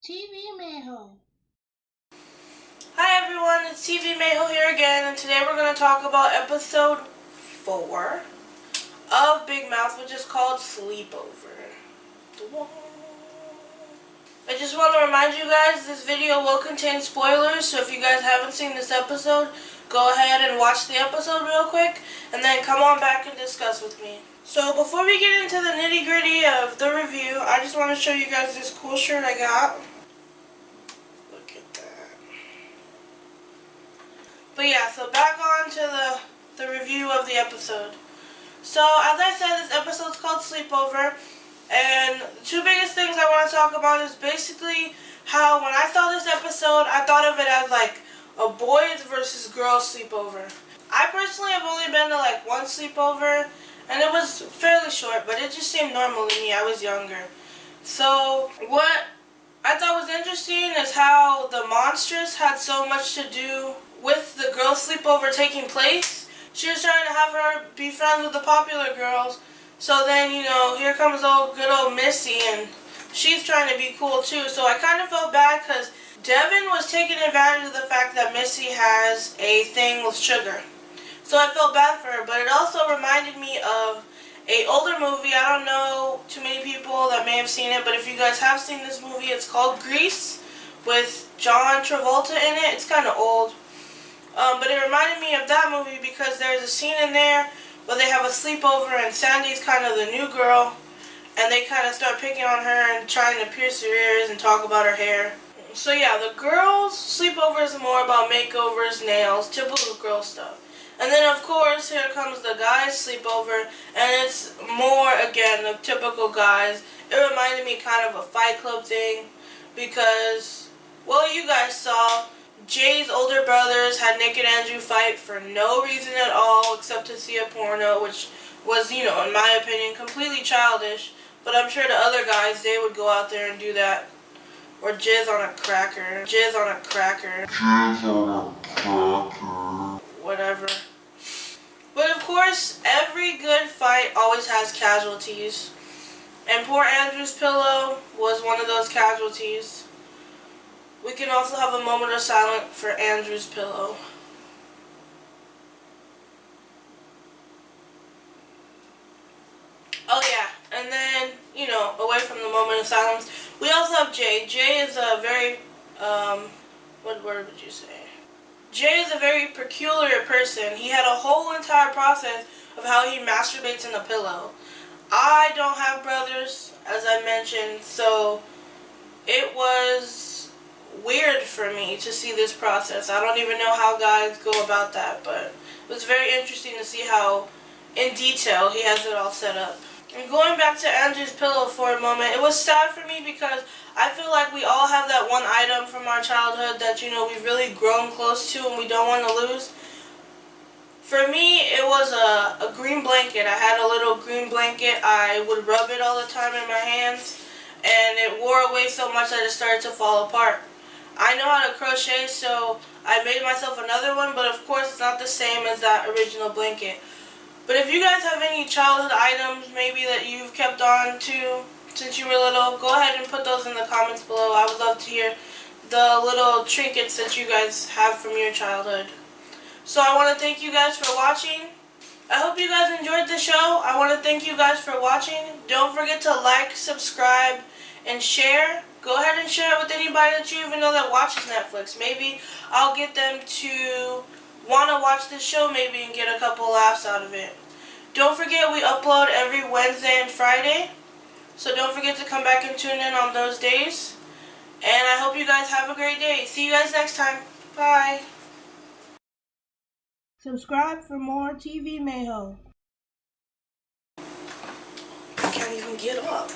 TV Mayho. Hi everyone, it's TV Mayho here again, and today we're going to talk about episode 4 of Big Mouth, which is called Sleepover. I just want to remind you guys, this video will contain spoilers, so if you guys haven't seen this episode, go ahead and watch the episode real quick, and then come on back and discuss with me. So before we get into the nitty gritty of the review, I just want to show you guys this cool shirt I got. Look at that. But yeah, so back on to the review of the episode. So as I said, this episode's called Sleepover, and the two biggest things I want to talk about is basically how when I saw this episode, I thought of it as like a boys versus girls sleepover. I personally have only been to like one sleepover, and it was fairly short, but it just seemed normal to me. I was younger. So what I thought was interesting is how the monstress had so much to do with the girls' sleepover taking place. She was trying to have her be friends with the popular girls. So then, you know, here comes good old Missy, and she's trying to be cool too. So I kind of felt bad because Devin was taking advantage of the fact that Missy has a thing with sugar. So I felt bad for her, but it also reminded me of an older movie. I don't know too many people that may have seen it, but if you guys have seen this movie, it's called Grease with John Travolta in it. It's kind of old. But it reminded me of that movie because there's a scene in there where they have a sleepover and Sandy's kind of the new girl, and they kind of start picking on her and trying to pierce her ears and talk about her hair. So yeah, the girls' sleepover is more about makeovers, nails, typical girl stuff. And then of course here comes the guys' sleepover, and it's more again the typical guys. It reminded me kind of a Fight Club thing because, well, you guys saw Jay's older brothers had Nick and Andrew fight for no reason at all except to see a porno, which was, you know, in my opinion, completely childish. But I'm sure the other guys, they would go out there and do that. Or jizz on a cracker. Jizz on a cracker. Jizz on a cracker. Whatever. But of course, every good fight always has casualties. And poor Andrew's pillow was one of those casualties. We can also have a moment of silence for Andrew's pillow. Oh yeah, and then, you know, away from the moment of silence, we also have Jay. Jay is a very, what word would you say? Jay is a very peculiar person. He had a whole entire process of how he masturbates in a pillow. I don't have brothers, as I mentioned, so it was weird for me to see this process. I don't even know how guys go about that, but it was very interesting to see how in detail he has it all set up. And going back to Andrew's pillow for a moment, it was sad for me because I feel like we all have that one item from our childhood that, you know, we've really grown close to and we don't want to lose. For me, it was a green blanket. I had a little green blanket. I would rub it all the time in my hands, and it wore away so much that it started to fall apart. I know how to crochet, so I made myself another one, but of course it's not the same as that original blanket. But if you guys have any childhood items maybe that you've kept on to since you were little, go ahead and put those in the comments below. I would love to hear the little trinkets that you guys have from your childhood. So I want to thank you guys for watching. I hope you guys enjoyed the show. I want to thank you guys for watching. Don't forget to like, subscribe, and share. Go ahead and share it with anybody that you even know that watches Netflix. Maybe I'll get them to want to watch this show maybe and get a couple laughs out of it. Don't forget we upload every Wednesday and Friday. So don't forget to come back and tune in on those days. And I hope you guys have a great day. See you guys next time. Bye. Subscribe for more TV Mayho. I can't even get up.